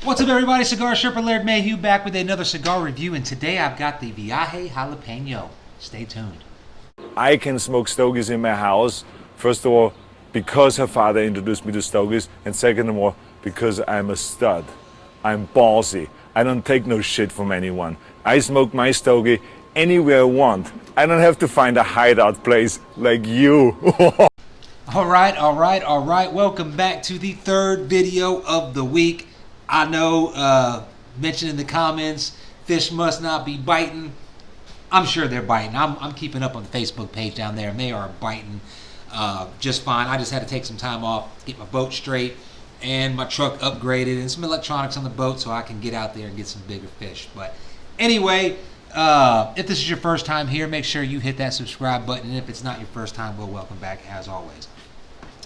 What's up, everybody? Cigar Sherpa Laird Mayhew back with another cigar review, and today I've got the Viaje Jalapeño. Stay tuned. I can smoke stogies in my house. First of all, because her father introduced me to stogies, and second of all, because I'm a stud. I'm ballsy. I don't take no shit from anyone. I smoke my stogie anywhere I want. I don't have to find a hideout place like you. All right. Welcome back to the third video of the week. I know, mentioned in the comments, fish must not be biting. I'm sure they're biting. I'm keeping up on the Facebook page down there, and they are biting just fine. I just had to take some time off, get my boat straight, and my truck upgraded, and some electronics on the boat so I can get out there and get some bigger fish. But anyway, if this is your first time here, make sure you hit that subscribe button. And if it's not your first time, well, welcome back as always.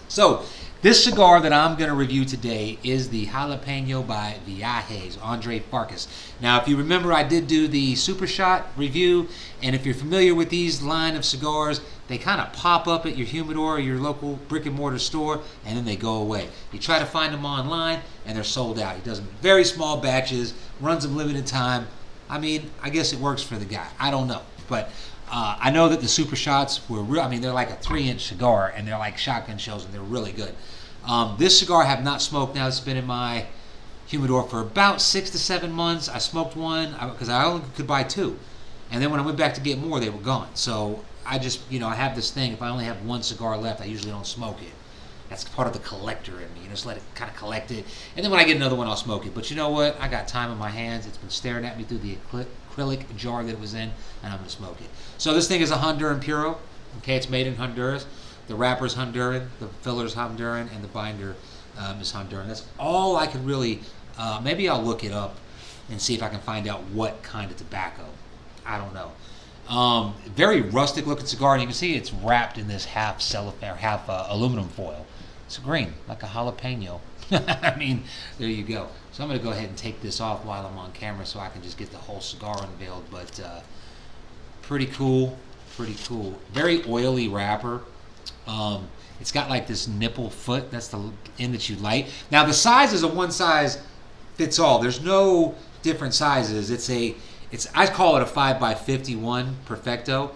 So, this cigar that I'm going to review today is the Jalapeño by Viaje's, Andre Farkas. Now, if you remember, I did do the Super Shot review, and if you're familiar with these line of cigars, they kind of pop up at your humidor or your local brick and mortar store, and then they go away. You try to find them online, and they're sold out. He does them in very small batches, runs them limited time. I mean, I guess it works for the guy. I don't know, but I know that the Super Shots were real. I mean, they're like a 3-inch cigar, and they're like shotgun shells, and they're really good. This cigar I have not smoked now. It's been in my humidor for about 6 to 7 months. I smoked one because I only could buy 2. And then when I went back to get more, they were gone. So I just, I have this thing. If I only have one cigar left, I usually don't smoke it. That's part of the collector in me. Just let it kind of collect it. And then when I get another one, I'll smoke it. But you know what? I got time in my hands. It's been staring at me through the acrylic jar that it was in, and I'm going to smoke it. So this thing is a Honduran Puro. Okay, it's made in Honduras. The wrapper's Honduran, the filler's Honduran, and the binder is Honduran. That's all I could really, maybe I'll look it up and see if I can find out what kind of tobacco. I don't know. Very rustic looking cigar, and you can see it's wrapped in this half cellophane, half aluminum foil. It's green, like a jalapeno. I mean, there you go. So I'm going to go ahead and take this off while I'm on camera so I can just get the whole cigar unveiled. But pretty cool. Very oily wrapper. It's got like this nipple foot. That's the end that you light. Now the size is a one size fits all. There's no different sizes. I call it a 5x51 Perfecto.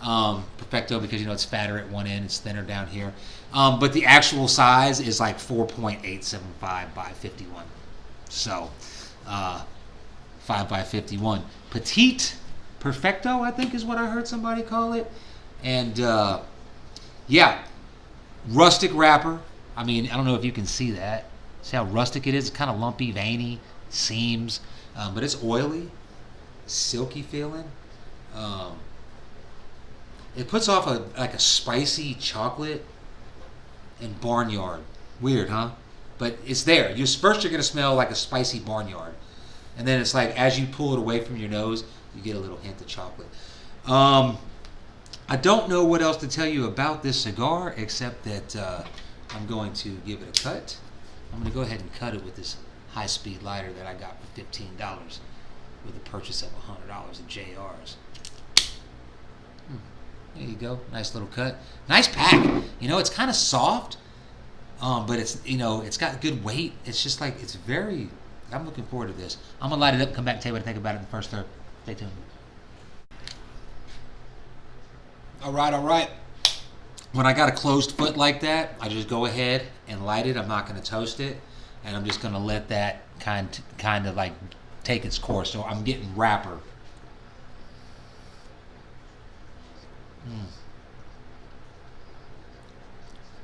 Perfecto because it's fatter at one end, it's thinner down here. But the actual size is like 4.875 by 51. So 5x51. Petite Perfecto, I think is what I heard somebody call it. And yeah, rustic wrapper. I mean, I don't know if you can see that. See how rustic it is? It's kind of lumpy, veiny, seams, but it's oily, silky feeling. It puts off like a spicy chocolate and barnyard. Weird, huh? But it's there. First you're going to smell like a spicy barnyard. And then it's like as you pull it away from your nose, you get a little hint of chocolate. I don't know what else to tell you about this cigar except that I'm going to give it a cut. I'm going to go ahead and cut it with this high-speed lighter that I got for $15 with a purchase of $100 at JR's. There you go. Nice little cut. Nice pack. It's kind of soft, but it's it's got good weight. It's just like I'm looking forward to this. I'm gonna light it up and come back and tell you what I think about it in the first third. Stay tuned. All right. When I got a closed foot like that, I just go ahead and light it. I'm not gonna toast it, and I'm just gonna let that kind of like take its course. So I'm getting wrapper.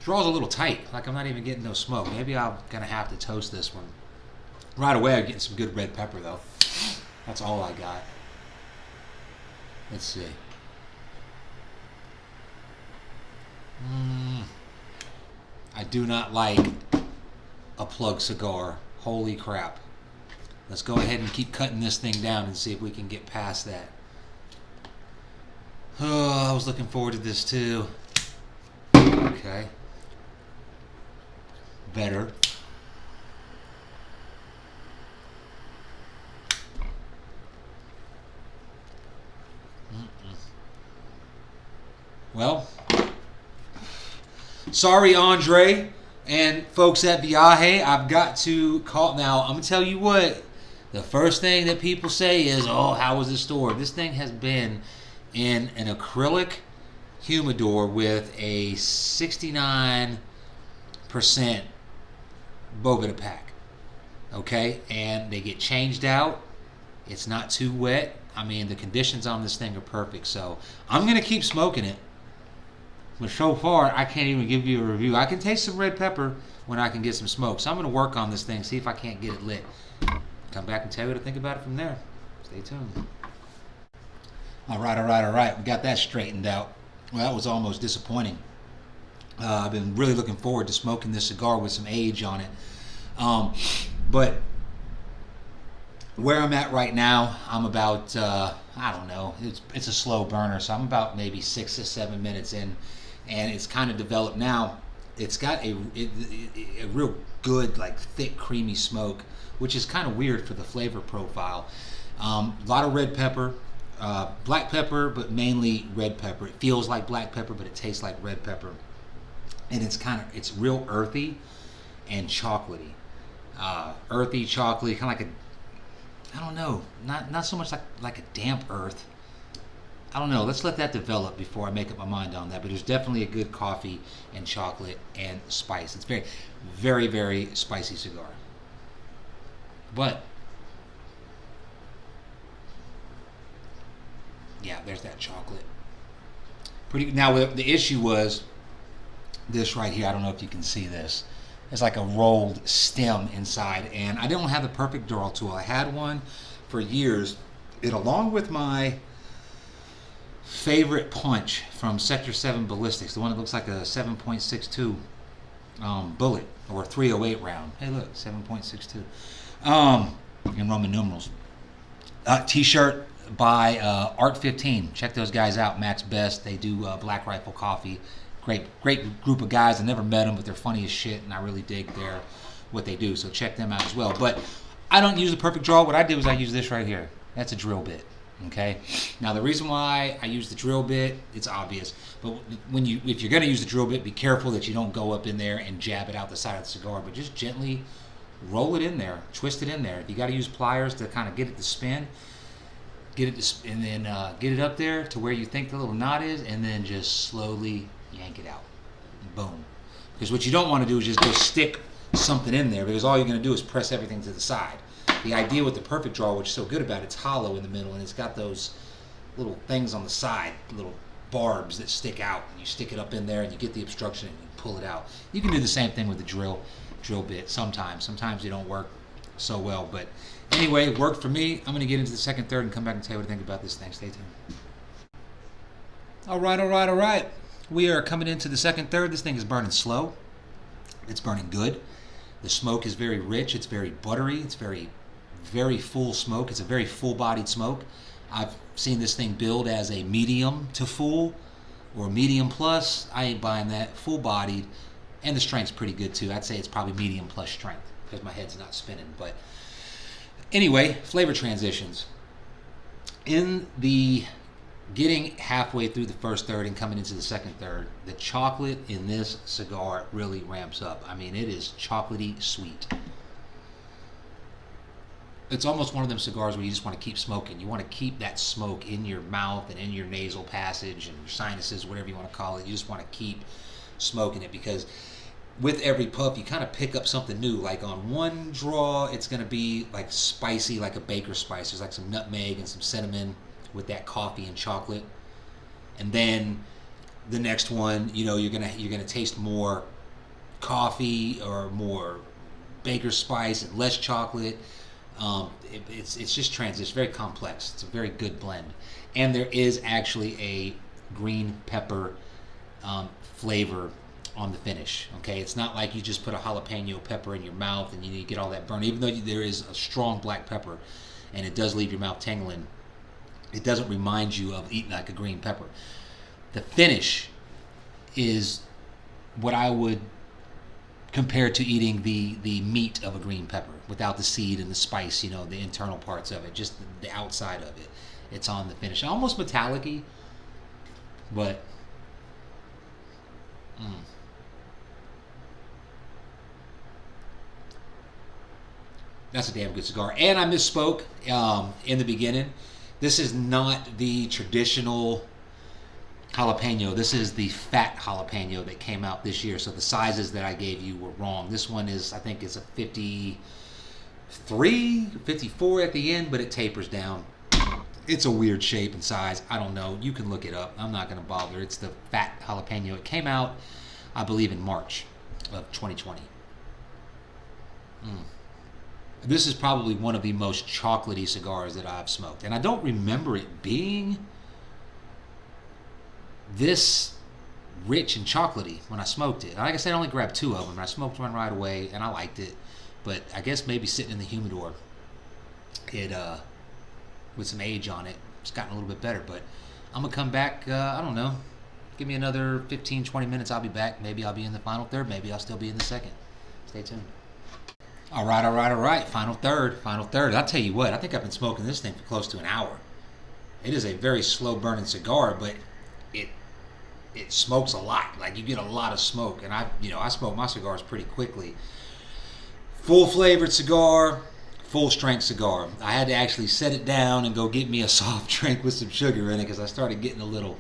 Draws a little tight, like I'm not even getting no smoke. Maybe I'm gonna have to toast this one. Right away I'm getting some good red pepper though. That's all I got. Let's see. I do not like a plug cigar. Holy crap. Let's go ahead and keep cutting this thing down and see if we can get past that. Oh, I was looking forward to this too. Okay. Better. Well, sorry, Andre. And folks at Viaje, I've got to call now. I'm gonna tell you what. The first thing that people say is, "Oh, how was it stored?" This thing has been in an acrylic humidor with a 69% Boveda pack. Okay, and they get changed out. It's not too wet. I mean, the conditions on this thing are perfect. So I'm gonna keep smoking it. But so far, I can't even give you a review. I can taste some red pepper when I can get some smoke. So I'm gonna work on this thing, see if I can't get it lit. Come back and tell you what I think about it from there. Stay tuned. All right. We got that straightened out. Well, that was almost disappointing. I've been really looking forward to smoking this cigar with some age on it. But where I'm at right now, I'm about, I don't know, it's a slow burner, so I'm about maybe 6 to 7 minutes in, and it's kind of developed now. It's got a real good, like, thick, creamy smoke, which is kind of weird for the flavor profile. A lot of red pepper, black pepper, but mainly red pepper. It feels like black pepper, but it tastes like red pepper. And it's real earthy and chocolatey. Earthy, chocolatey, kind of like I don't know, not so much like a damp earth. I don't know. Let's let that develop before I make up my mind on that. But there's definitely a good coffee and chocolate and spice. It's very, very, very spicy cigar. But yeah, there's that chocolate. Pretty. Now the issue was this right here. I don't know if you can see this. It's like a rolled stem inside, and I don't have the perfect draw tool. I had one for years. It, along with my favorite punch from Sector 7 Ballistics, the one that looks like a 7.62 bullet, or 308 round. Hey, look, 7.62 in Roman numerals. T-shirt by Art 15. Check those guys out. Max Best. They do Black Rifle Coffee. Great group of guys. I never met them, but they're funny as shit, and I really dig what they do. So check them out as well. But I don't use the perfect draw. What I do is I use this right here. That's a drill bit. Okay. Now the reason why I use the drill bit, it's obvious. But if you're going to use the drill bit, be careful that you don't go up in there and jab it out the side of the cigar. But just gently roll it in there, twist it in there. If you got to use pliers to kind of get it to spin, and then get it up there to where you think the little knot is, and then just slowly yank it out. Boom. Because what you don't want to do is just go stick something in there, because all you're going to do is press everything to the side. The idea with the perfect draw, which is so good about it, it's hollow in the middle, and it's got those little things on the side, little barbs that stick out, and you stick it up in there and you get the obstruction and you pull it out. You can do the same thing with the drill bit sometimes they don't work so well, but anyway, it worked for me. I'm going to get into the second, third, and come back and tell you what I think about this thing. Stay tuned. All right. We are coming into the second, third. This thing is burning slow. It's burning good. The smoke is very rich. It's very buttery. It's very, very full smoke. It's a very full-bodied smoke. I've seen this thing billed as a medium to full or medium plus. I ain't buying that. Full-bodied. And the strength's pretty good too. I'd say it's probably medium plus strength because my head's not spinning. But anyway, flavor transitions. In the getting halfway through the first third and coming into the second third, the chocolate in this cigar really ramps up. I mean, it is chocolatey sweet. It's almost one of them cigars where you just want to keep smoking. You want to keep that smoke in your mouth and in your nasal passage and your sinuses, whatever you want to call it. You just want to keep smoking it, because with every puff you kind of pick up something new. Like on one draw, it's going to be like spicy, like a baker's spice. There's like some nutmeg and some cinnamon with that coffee and chocolate. And then the next one, you're gonna taste more coffee or more baker's spice and less chocolate. It's just transition, very complex. It's a very good blend, and there is actually a green pepper flavor on the finish. Okay, it's not like you just put a jalapeno pepper in your mouth and you get all that burn. Even though there is a strong black pepper, and it does leave your mouth tingling, it doesn't remind you of eating like a green pepper. The finish is what I would compare to eating the meat of a green pepper without the seed and the spice, the internal parts of it, just the outside of it. It's on the finish. Almost metallic-y, but That's a damn good cigar. And I misspoke in the beginning. This is not the traditional jalapeno. This is the fat jalapeno that came out this year. So the sizes that I gave you were wrong. This one is, I think it's a 53, 54 at the end, but it tapers down. It's a weird shape and size. I don't know. You can look it up. I'm not going to bother. It's the fat jalapeno. It came out, I believe, in March of 2020. This is probably one of the most chocolatey cigars that I've smoked. And I don't remember it being this rich and chocolatey when I smoked it. Like I said, I only grabbed 2 of them, and I smoked one right away, and I liked it. But I guess maybe sitting in the humidor, it with some age on it, it's gotten a little bit better. But I'm going to come back, I don't know, give me another 15, 20 minutes, I'll be back. Maybe I'll be in the final third, maybe I'll still be in the second. Stay tuned. All right. Final third. I'll tell you what, I think I've been smoking this thing for close to an hour. It is a very slow burning cigar, but it smokes a lot. Like, you get a lot of smoke, and I smoke my cigars pretty quickly. Full flavored cigar, full strength cigar. I had to actually set it down and go get me a soft drink with some sugar in it because I started getting a little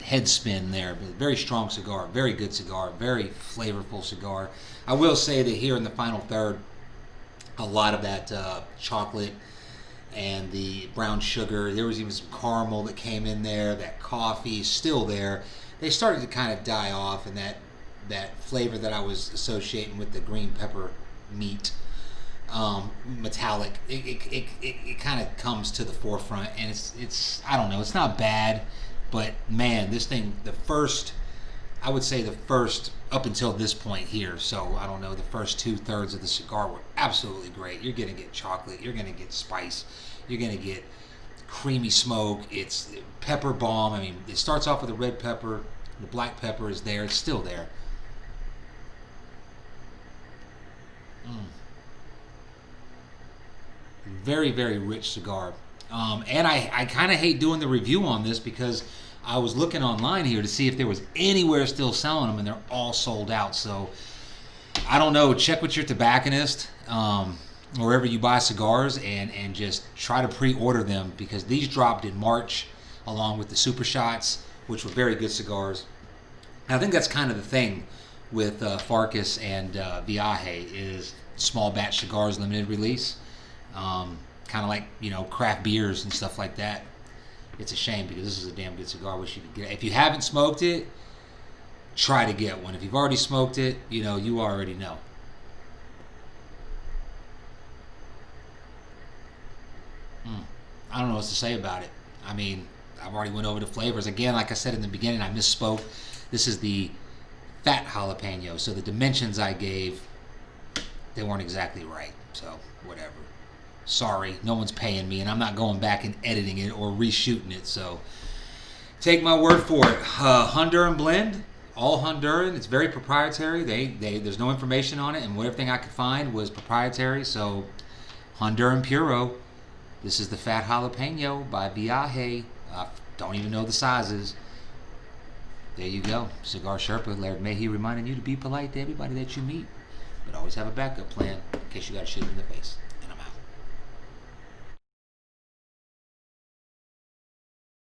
head spin there. But very strong cigar, very good cigar, very flavorful cigar. I will say that here in the final third, a lot of that chocolate and the brown sugar, there was even some caramel that came in there. That coffee is still there. They started to kind of die off, and that flavor that I was associating with the green pepper meat, metallic, it kind of comes to the forefront, and it's I don't know, it's not bad, but man, this thing, I would say the first up until this point here, so I don't know, the first 2/3 of the cigar were absolutely great. You're gonna get chocolate, you're gonna get spice, you're gonna get creamy smoke. It's pepper bomb. I mean, it starts off with a red pepper, the black pepper is there, it's still there. Very, very rich cigar. And I kind of hate doing the review on this because I was looking online here to see if there was anywhere still selling them, and they're all sold out. So I don't know. Check with your tobacconist, wherever you buy cigars, and just try to pre-order them, because these dropped in March along with the Super Shots, which were very good cigars. And I think that's kind of the thing with Farkas and Viaje, is small batch cigars, limited release. Kind of like, craft beers and stuff like that. It's a shame, because this is a damn good cigar. I wish you could get it. If you haven't smoked it, try to get one. If you've already smoked it, you already know. I don't know what to say about it. I mean, I've already went over the flavors. Again, like I said in the beginning, I misspoke. This is the fat jalapeno, so the dimensions I gave, they weren't exactly right. So, whatever. Sorry, no one's paying me, and I'm not going back and editing it or reshooting it, so take my word for it. Honduran blend, all Honduran. It's very proprietary. There's no information on it, and everything I could find was proprietary. So Honduran Puro. This is the Fat Jalapeno by Viaje. I don't even know the sizes. There you go. Cigar Sherpa, Laird Mayhe, reminding you to be polite to everybody that you meet, but always have a backup plan in case you got to shoot them in the face.